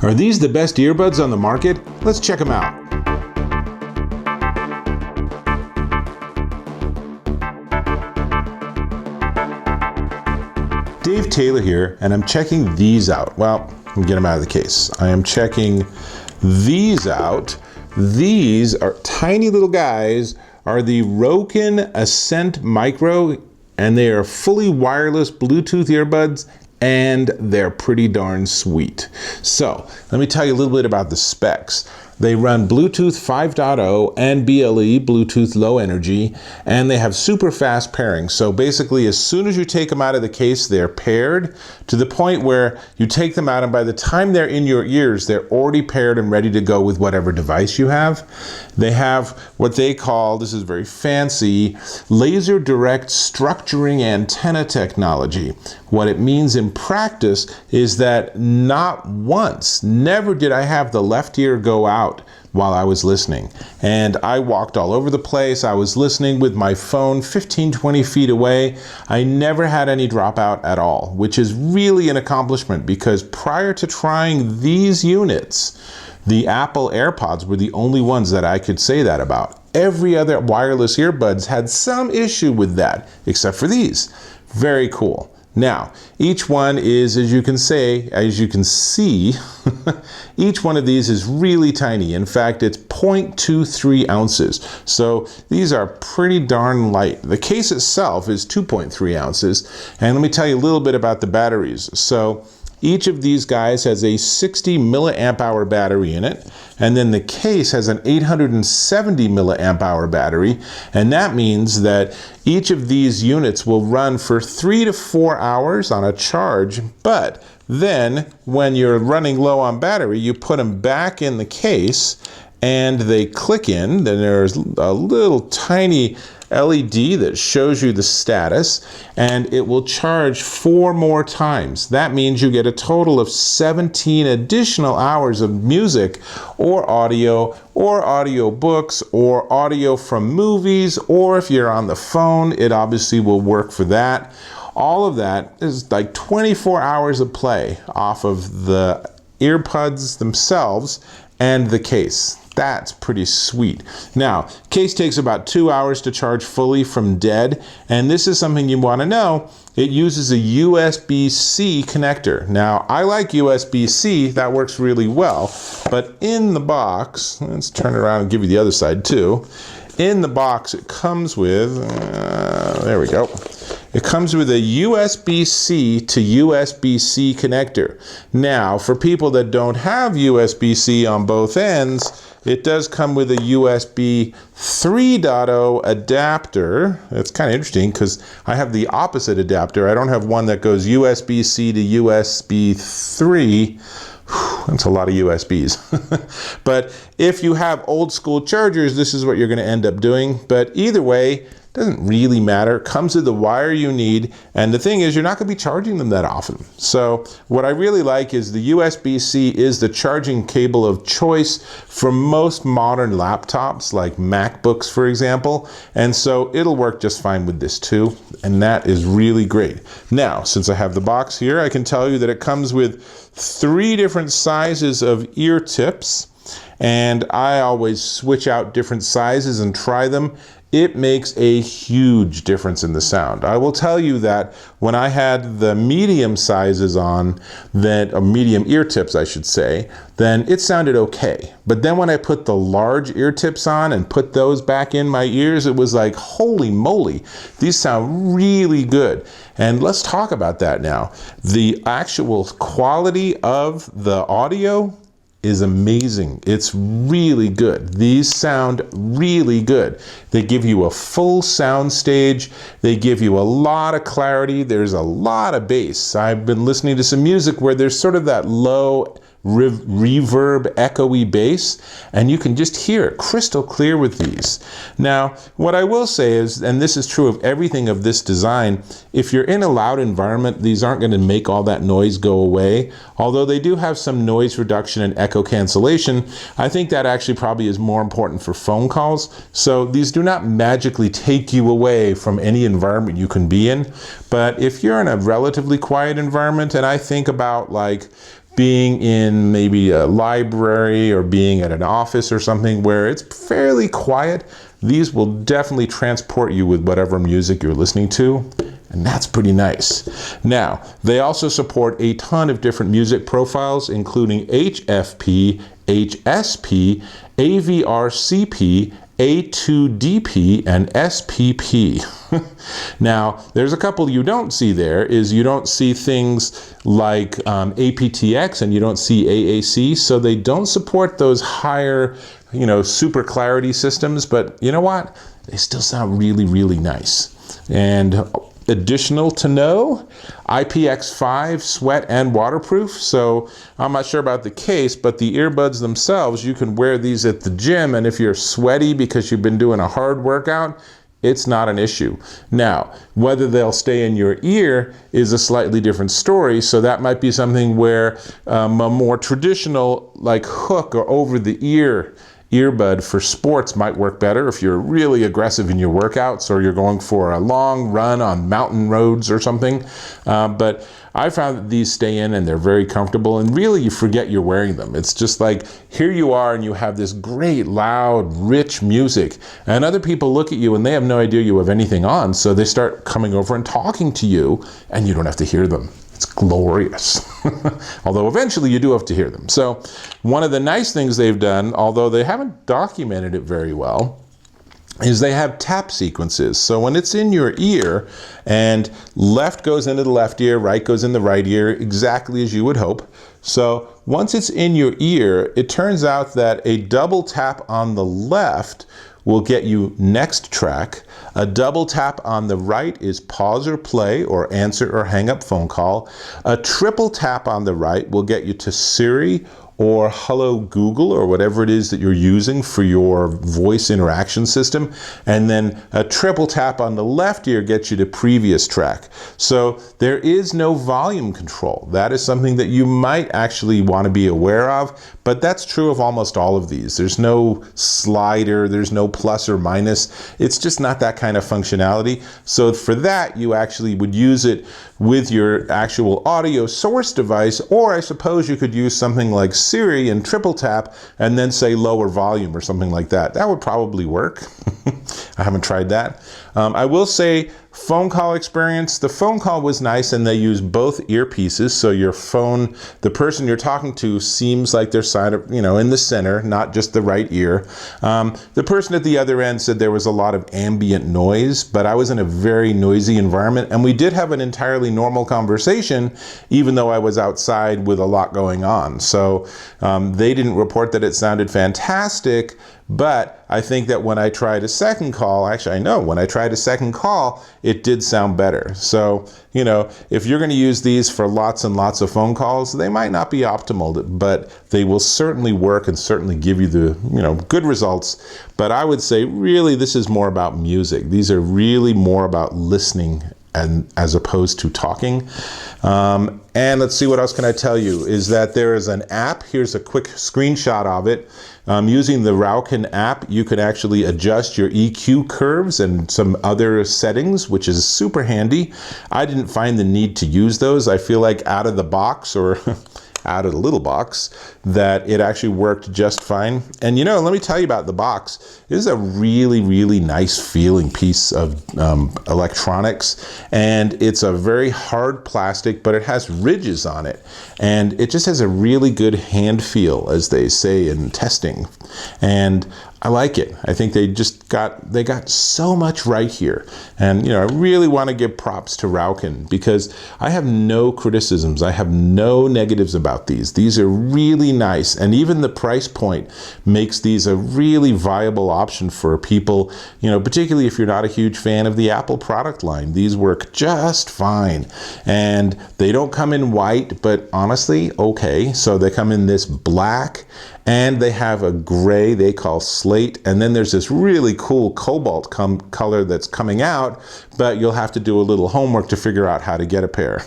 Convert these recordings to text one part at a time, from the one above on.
Are these the best earbuds on the market? Let's check them out. Dave Taylor here, and I'm checking these out. Well, let me get them out of the case. I am checking these out. These are tiny little guys, are the Rowkin Ascent Micro, and they are fully wireless Bluetooth earbuds, and they're pretty darn sweet. So let me tell you a little bit about the specs. They run Bluetooth 5.0 and BLE, Bluetooth Low Energy, and they have super fast pairing. So basically, as soon as you take them out of the case, they're paired to the point where you take them out, and by the time they're in your ears, they're already paired and ready to go with whatever device you have. They have what they call, this is very fancy, laser direct structuring antenna technology. What it means in practice is that not once, never did I have the left ear go out while I was listening. And I walked all over the place. I was listening with my phone 15, 20 feet away. I never had any dropout at all, which is really an accomplishment because prior to trying these units, the Apple AirPods were the only ones that I could say that about. Every other wireless earbuds had some issue with that, except for these. Very cool. Now, each one is, as you can see, each one of these is really tiny. In fact, it's 0.23 ounces. So these are pretty darn light. The case itself is 2.3 ounces. And let me tell you a little bit about the batteries. So each of these guys has a 60 milliamp hour battery in it, and then the case has an 870 milliamp hour battery, and that means that each of these units will run for 3 to 4 hours on a charge, but then when you're running low on battery, you put them back in the case and they click in. Then there's a little tiny LED that shows you the status, and it will charge 4 more times. That means you get a total of 17 additional hours of music or audio books or audio from movies, or if you're on the phone, it obviously will work for that. All of that is like 24 hours of play off of the earbuds themselves and the case. That's pretty sweet. Now, case takes about 2 hours to charge fully from dead, and this is something you want to know. It uses a USB-C connector. Now, I like USB-C, that works really well, but in the box, let's turn it around and give you the other side too. In the box, it comes with, there we go. It comes with a USB-C to USB-C connector. Now, for people that don't have USB-C on both ends, it does come with a USB 3.0 adapter. It's kind of interesting because I have the opposite adapter. I don't have one that goes USB-C to USB 3. That's a lot of USBs. But if you have old school chargers, this is what you're going to end up doing. But either way, doesn't really matter. It comes with the wire you need, and the thing is, you're not going to be charging them that often. So what I really like is the USB-C is the charging cable of choice for most modern laptops, like MacBooks, for example, and so it'll work just fine with this too, and that is really great. Now, since I have the box here, I can tell you that it comes with 3 different sizes of ear tips, and I always switch out different sizes and try them. It makes a huge difference in the sound. I will tell you that when I had the medium sizes on, or medium ear tips I should say, then it sounded okay. But then when I put the large ear tips on and put those back in my ears, it was like, holy moly, these sound really good. And let's talk about that now. The actual quality of the audio is amazing. It's really good. These sound really good. They give you a full sound stage. They give you a lot of clarity. There's a lot of bass. I've been listening to some music where there's sort of that low reverb, echoey bass, and you can just hear it crystal clear with these. Now, what I will say is, and this is true of everything of this design, if you're in a loud environment, these aren't going to make all that noise go away. Although they do have some noise reduction and echo cancellation, I think that actually probably is more important for phone calls. So these do not magically take you away from any environment you can be in. But if you're in a relatively quiet environment, and I think about like being in maybe a library or being at an office or something where it's fairly quiet, these will definitely transport you with whatever music you're listening to. And that's pretty nice. Now, they also support a ton of different music profiles, including HFP, HSP, AVRCP, A2DP, and SPP. Now, there's a couple you don't see there, is you don't see things like aptX and you don't see AAC, so they don't support those higher, super clarity systems, but you know what? They still sound really, really nice. And additional to know, IPX5 sweat and waterproof. So I'm not sure about the case, but the earbuds themselves, you can wear these at the gym, and if you're sweaty because you've been doing a hard workout, it's not an issue. Now, whether they'll stay in your ear is a slightly different story. So that might be something where a more traditional like hook or over the ear earbud for sports might work better if you're really aggressive in your workouts or you're going for a long run on mountain roads or something. But I found that these stay in and they're very comfortable, and really you forget you're wearing them. It's just like, here you are and you have this great, loud, rich music, and other people look at you and they have no idea you have anything on, so they start coming over and talking to you and you don't have to hear them. It's glorious. Although eventually you do have to hear them. So one of the nice things they've done, although they haven't documented it very well, is they have tap sequences. So when it's in your ear and left goes into the left ear, right goes in the right ear, exactly as you would hope. So once it's in your ear, it turns out that a double tap on the left will get you next track. A double tap on the right is pause or play or answer or hang up phone call. A triple tap on the right will get you to Siri or Hello Google or whatever it is that you're using for your voice interaction system. And then a triple tap on the left ear gets you to previous track. So there is no volume control. That is something that you might actually want to be aware of, but that's true of almost all of these. There's no slider, there's no plus or minus. It's just not that kind of functionality. So for that, you actually would use it with your actual audio source device, or I suppose you could use something like Siri and triple tap and then say lower volume or something like that. That would probably work. I haven't tried that. I will say phone call experience. The phone call was nice and they use both earpieces. So your phone, the person you're talking to seems like they're in the center, not just the right ear. The person at the other end said there was a lot of ambient noise, but I was in a very noisy environment and we did have an entirely normal conversation, even though I was outside with a lot going on. So they didn't report that it sounded fantastic, but I think that when I tried a second call, actually I know when I tried a second call, it did sound better. So, if you're going to use these for lots and lots of phone calls, they might not be optimal, but they will certainly work and certainly give you the, good results. But I would say really this is more about music. These are really more about listening and as opposed to talking. And let's see, what else can I tell you, is that there is an app. Here's a quick screenshot of it. Using the Rowkin app, you can actually adjust your EQ curves and some other settings, which is super handy. I didn't find the need to use those. I feel like out of the box, or out of the little box, that it actually worked just fine. And let me tell you about the box. It is a really, really nice feeling piece of electronics, and it's a very hard plastic, but it has ridges on it, and it just has a really good hand feel, as they say in testing. And I like it. I think they got so much right here. And, I really want to give props to Rowkin, because I have no criticisms. I have no negatives about these. These are really nice. And even the price point makes these a really viable option for people, particularly if you're not a huge fan of the Apple product line. These work just fine. And they don't come in white, but honestly, okay. So they come in this black, and they have a gray they call slate, and then there's this really cool cobalt color that's coming out, but you'll have to do a little homework to figure out how to get a pair.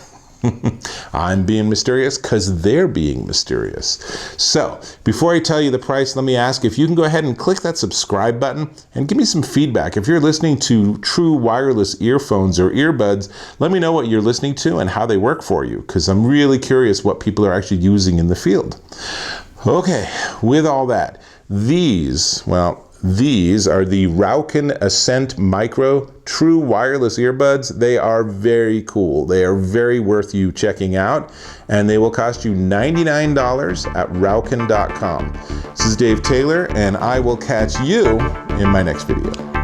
I'm being mysterious because they're being mysterious. So before I tell you the price, let me ask if you can go ahead and click that subscribe button and give me some feedback. If you're listening to true wireless earphones or earbuds, let me know what you're listening to and how they work for you, because I'm really curious what people are actually using in the field. Okay, with all that, these are the Rowkin Ascent Micro true wireless earbuds. They are very cool. They are very worth you checking out, and they will cost you $99 at Rowkin.com. This is Dave Taylor, and I will catch you in my next video.